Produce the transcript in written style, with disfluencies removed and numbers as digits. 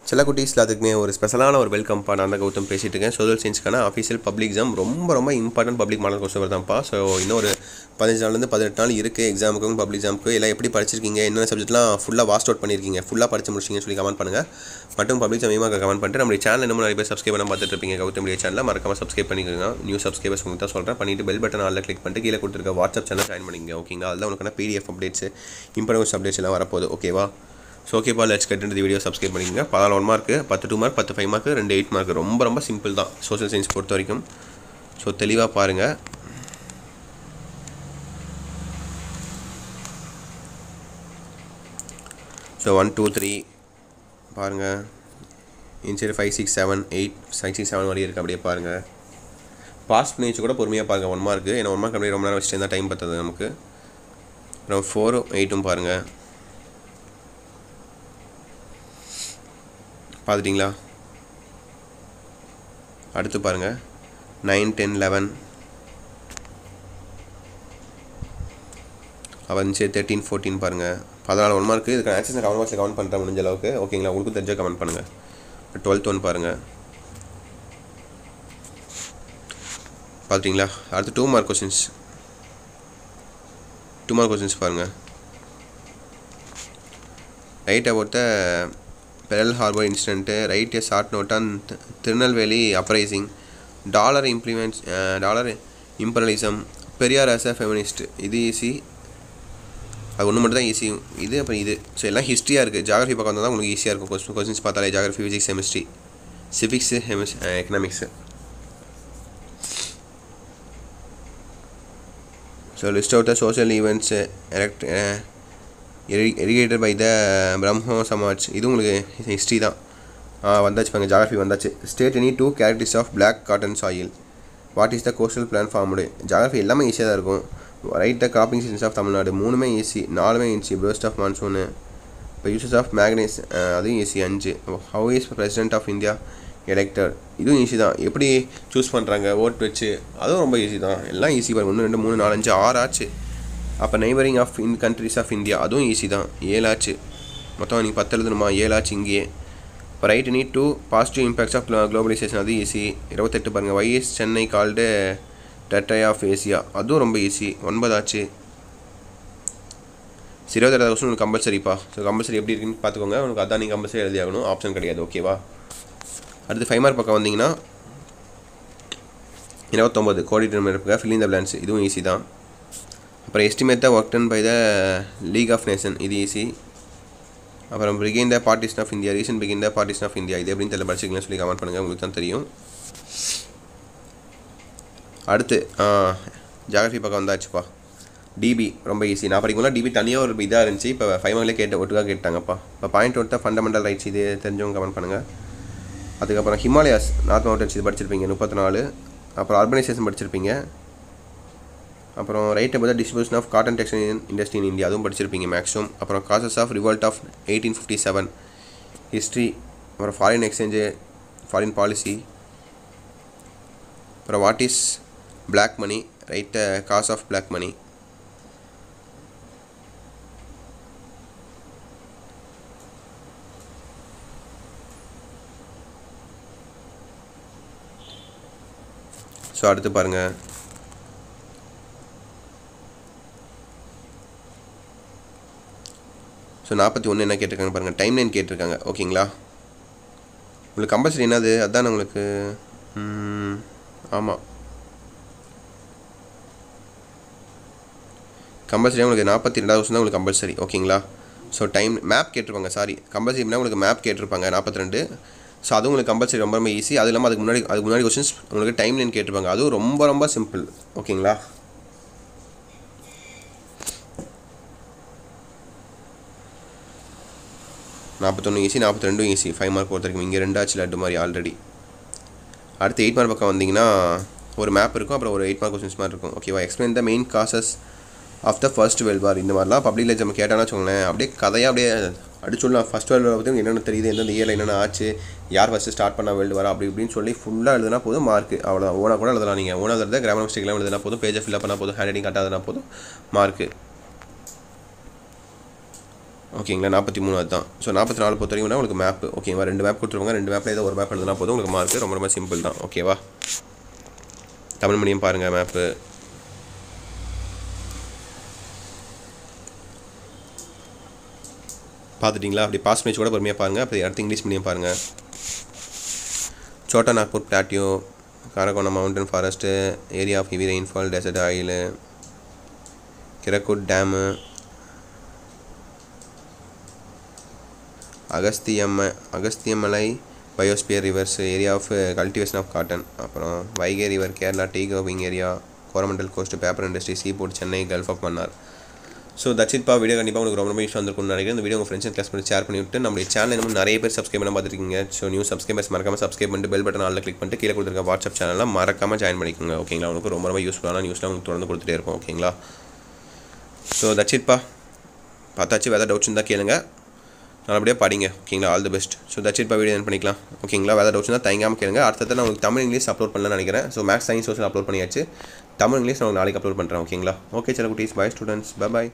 செல்ல குட்டீஸில் அதுக்குமே ஒரு ஸ்பெஷலான ஒரு வெல்கம் நான் தான் கௌதம் பேசிகிட்டு இருக்கேன். சோஷியல் சயின்ஸ்க்கான அஃபீஷியல் பப்ளிக் எக்ஸாம் ரொம்ப இம்பார்ட்டன்ட் பப்ளிக் மாடல் கொஸ்டின் தான்ப்பா. ஸோ இன்னும் ஒரு 15 நாள்லேருந்து 18 நாள் இருக்குது எக்ஸாமுக்கும் பப்ளிக் எக்ஸாமுக்கு. எல்லாம் எப்படி படிச்சிருக்கீங்க, என்னென்ன சப்ஜெக்ட்லாம் ஃபுல்லாக வாஸ்ட் அவுட் பண்ணியிருக்கீங்க, ஃபுல்லாக படிச்சு முடிச்சிங்கன்னு சொல்லி கமெண்ட் பண்ணுங்கள். மட்டும் பப்ளிக் எக்ஸாம் கமெண்ட் பண்ணிட்டு நம்ம சேனல் இன்னும் நிறைய பேர் சப்ஸ்கிரைப் பண்ண பார்த்துட்டு இருப்பீங்க. கௌதம் மீடியா சேனலில் மறக்காமல் சப்ஸ்கிரைப் பண்ணிக்கோங்க. நியூ சப்ஸ்கிரைபர்ஸ் உங்களுக்கு தான் சொல்கிறேன். பண்ணிட்டு பெல் பட்டன் ஆல்ல கிளிக் பண்ணிட்டு கீழே கொடுத்துருக்க வாட்ஸ்அப் சேனல் ஜாயின் பண்ணிங்க. ஓகேங்களா? அதில் உனக்கான PDF அப்டேட்ஸ், இம்பார்ட்டன்ஸ் அப்டேட்ஸ் எல்லாம் வரப்போகுது. ஓகேவா? ஸோ ஓகேப்பா, let's get into the video. Subscribe பண்ணிக்கோங்க. 14 மார்க்கு, 10 2 மார்க், 10 5 மார்க்கு, 2 8 மார்க். ரொம்ப சிம்பிள் தான் சோஷியல் சயின்ஸ் பொறுத்த வரைக்கும். ஸோ தெளிவாக பாருங்கள். ஸோ 1 2 3 பாருங்கள். இன்சைடு 5 6 7 8 5 6 7 வரையும் இருக்குது. அப்படியே பாருங்கள். பாஸ் பண்ணி வச்சு கூட பொறுமையாக பாருங்கள். 1 மார்க்கு, ஏன்னா 1 மார்க் அப்படியே ரொம்ப நேரம் வச்சுட்டு இருந்தால் டைம் பற்றது நமக்கு. அப்புறம் 4 8 பாருங்கள். பார்த்துட்டிங்களா? அடுத்து பாருங்கள் 9 10 11 அவன் 13 14 பாருங்கள். 14 1 மார்க்கு. இதுக்கு ஆக்சஸ் கமெண்ட் பாக்ஸில் கமெண்ட் பண்ணுறேன் முடிஞ்ச அளவுக்கு. ஓகேங்களா? உங்களுக்கு தெரிஞ்ச கமெண்ட் பண்ணுங்கள். 12th 1 பாருங்கள். பார்த்துட்டிங்களா? அடுத்து 2 மார்க் கொஸ்டின்ஸ். 2 மார்க் கொஸ்டின்ஸ் பாருங்கள். Right about the Pearl Harbor incident, write a short note on Tirunelveli uprising, dollar imperialism, Periyar as a feminist. இது ஈஸி, அது ஒன்று மட்டும் தான் ஈஸி. இது அப்புறம் இது. ஸோ எல்லாம் ஹிஸ்ட்ரியாக இருக்குது. ஜாகிரஃபி பக்கம் வந்தால் தான் உங்களுக்கு ஈஸியாக இருக்கும். கொஸ்டின்ஸ் பார்த்தாலே geography, physics, chemistry, civics, economics. So list out the social events irrigated by the Brahmo Samaj. இது உங்களுக்கு ஹிஸ்ட்ரி தான். வந்தாச்சு பாருங்க. ஜாகிரஃபி வந்தாச்சு. State any 2 characteristics of black cotton soil. What is the coastal plain formed. Geography எல்லாமே ஈஸியாக தான் இருக்கும். Write the cropping seasons of Tamil Nadu. 3மே ஈஸி, 4மே ஈஸி. Burst of monsoon. இப்போ யூசஸ் ஆஃப் மேக்னீஸ், அதுவும் easy. 5. How is president of India elected. இதுவும் easy தான். எப்படி சூஸ் பண்ணுறாங்க ஓட் வச்சு, அதுவும் ரொம்ப ஈஸி தான். எல்லாம் ஈஸி பாருங்கள். 1 2 3 4 5 6 ஆச்சு. அப்போ neighbouring of countries of India, அதுவும் ஈஸி தான். 7 ஆச்சு. மொத்தம் நீங்கள் 10 எழுதணுமா? 7 ஆச்சு இங்கேயே. இப்போ write any 2 positive impacts of globalization, அது ஈஸி. 28 பாருங்கள். Why is Chennai called Detroit of Asia, அதுவும் ரொம்ப ஈஸி. 9 ஆச்சு. 27 கொஸ்டின் உங்களுக்கு கம்பல்சரிப்பா. ஸோ கம்பல்சரி எப்படி இருக்குன்னு பார்த்துக்கோங்க. உங்களுக்கு அதான் நீங்கள் கம்பல்சரி எழுதி ஆகணும், ஆப்ஷன் கிடையாது. ஓகேவா? அடுத்து 5 மார்க் பக்கம் வந்தீங்கன்னா 29 coordinator fill in the plans, இதுவும் ஈஸி தான். அப்புறம் estimate the work done by the league of nation, இது ஈஸி. அப்புறம் begin the partition of India, recent begin the partition of India, இது எப்படின்னு தெரியல, படிச்சிக்கலாம்னு சொல்லி கமெண்ட் பண்ணுங்கள், உங்களுக்கு தான் தெரியும். அடுத்து ஜாகிரஃபி பக்கம் வந்தாச்சுப்பா. டிபி ரொம்ப ஈஸி. நான் படிக்கும்போது டிபி தனியாக ஒரு இதாக இருந்துச்சு. இப்போ 5 மார்க்லேயே ஒட்டுக்காக கேட்டாங்கப்பா. இப்போ பாயிண்ட் ஒருத்த ஃபண்டமெண்டல் ரைட்ஸ், இது தெரிஞ்சவங்க கமெண்ட் பண்ணுங்கள். அதுக்கப்புறம் ஹிமாலயாஸ் நார்த் மவுண்டன்ஸ், இது படிச்சிருப்பீங்க 34. அப்புறம் அர்பனைசேஷன் படிச்சிருப்பீங்க. அப்புறம் write about the distribution of cotton textile industry in India, அதுவும் படிச்சிருப்பீங்க மேக்ஸிமம். அப்புறம் causes of revolt of 1857 history. அப்புறம் ஃபாரின் எக்ஸ்சேஞ்சு, ஃபாரின் பாலிசி. அப்புறம் what is black money, write the cause of black money. So அடுத்து பாருங்கள். So 41 என்ன கேட்டிருக்காங்க பாருங்கள். டைம் லைன் கேட்டிருக்காங்க. ஓகேங்களா? உங்களுக்கு கம்பல்சரி என்னது, அதுதான் உங்களுக்கு. ஆமாம், கம்பல்சரி உங்களுக்கு 42வது வருஷம் தான் உங்களுக்கு கம்பல்சரி. ஓகேங்களா? ஸோ டைம் மேப் கேட்டிருப்பாங்க. சாரி, கம்பல்சரினா உங்களுக்கு மேப் கேட்டிருப்பாங்க 42. ஸோ அதுவும் உங்களுக்கு கம்பல்சரி ரொம்ப ஈஸி. அது இல்லாமல் அதுக்கு முன்னாடி கொஸ்டின்ஸ் உங்களுக்கு டைம் லைன் கேட்டிருப்பாங்க. அதுவும் ரொம்ப சிம்பிள். ஓகேங்களா? நாற்பத்தொன்று ஈஸி, 42 ஈஸி. 5 மார்க் பொறுத்த வரைக்கும். இங்கே 2 ஆச்சு லட்டு மாதிரி ஆல்ரெடி. அடுத்து 8 மார்க் பக்கம் வந்தீங்கன்னா ஒரு மேப் இருக்கும். அப்புறம் ஒரு 8 மார்க் கொஸ்டின்ஸ் மாதிரி இருக்கும். ஓகேவா? Explain the main causes of the first world war. இந்த மாதிரிலாம் பப்ளிக் எக்ஸாம் கேட்டானா வச்சுக்கோங்களேன், அப்படியே கதையாக அப்படியே அடிச்சுடலாம். ஃபர்ஸ்ட் வேர்ல்டு வார் பற்றி என்னென்ன தெரியுது, எந்தெந்த இயரில் என்னென்ன ஆச்சு, யார் ஃபஸ்ட்டு ஸ்டார்ட் பண்ண வேர்ல்டு வார், அப்படி இப்படின்னு சொல்லி ஃபுல்லாக எழுதுனா போதும் மார்க்கு. அவ்வளோ ஓனாக கூட எழுதலாம். நீங்கள் ஓனாக எழுதுறத கிராமர் மிஸ்டேக்லாம் எழுதுனா போதும், பேஜை ஃபில்அப் பண்ணால் போதும், ஹேண்ட் ரைட்டிங் கட்டாதுனா போதும், மார்க்கு. ஓகேங்களா 43 அதுதான். ஸோ 44 பொறுத்த வரைக்கும் உங்களுக்கு மேப் ஓகேவா 2 மேப் கொடுத்துருவாங்க. 2 மேப்பில் ஏதோ ஒரு மேப் எழுதுனா போதும் உங்களுக்கு மார்க். ரொம்ப ரொம்ப சிம்பிள் தான் ஓகேவா. தமிழ் மீடியம் பாருங்கள் மேப்பு. பார்த்துட்டிங்களா? அப்படி பாஸ் பண்ணி கூட பொறுமையாக பாருங்கள். அப்படி அடுத்து இங்கிலீஷ் மீடியம் பாருங்கள். Chota Nagpur plateau, Karakoram mountain forest, area of heavy rainfall, desert soil, கிரக்குட் dam, Agasthyamalai biosphere rivers, area of cultivation of cotton, அப்புறம் Vaigai river Kerala, tea growing area, Coromandel coast, paper industry, seaport Chennai, gulf of Mannar. So தட்சிட்பா வீடியோ கண்டிப்பாக உங்களுக்கு ரொம்ப use வந்திருக்கும்னு நினைக்கிறேன். இந்த video உங்கள் friends class பண்ணி ஷேர் பண்ணிவிட்டு நம்மளுடைய சேனல் இன்னும் நிறைய பேர் சப்ஸ்கிரைப் பண்ண பார்த்துருக்கீங்க. ஸோ நியூ சப்ஸ்கிரைபர்ஸ் மறக்காமல் சப்ஸ்கிரைப் பண்ணிட்டு பெல் பட்டன் ஆல்ல கிளிக் பண்ணிட்டு கீழே கொடுத்துருக்க வாட்ஸ்அப் சேனலில் மறக்காமல் ஜாயின் பண்ணிக்கோங்க ஓகேங்களா. உங்களுக்கு ரொம்ப ரொம்ப யூஸ்ஃபுல்லான நியூஸ்லாம் உங்களுக்கு தொடர்ந்து கொடுத்துட்டே இருக்கும் ஓகேங்களா. ஸோ தட்சிட்பா பார்த்தாச்சு. வேறு டவுட்ஸ் இருந்தால் கேளுங்க, நல்லபடியாக படிங்க ஓகேங்களா. All the best. ஸோ தட்சிட்பா வீடியோ என்ன பண்ணிக்கலாம் ஓகேங்களா. வேறு டவுட்ஸ் இருந்தால் தயங்காமல் கேளுங்க. அடுத்தது நான் உங்களுக்கு தமிழ் இங்கிலீஷ் அப்லோட் பண்ணலாம்னு நினைக்கிறேன். So maths science social upload பண்ணியாச்சு. தமிழ் இங்கிலீஷ் நான் நாளைக்கு அப்லோட் பண்ணுறேன் ஓகேங்களா. ஓகே சில குட்டீஸ், பாய் ஸ்டூடெண்ட்ஸ், பை பாய்.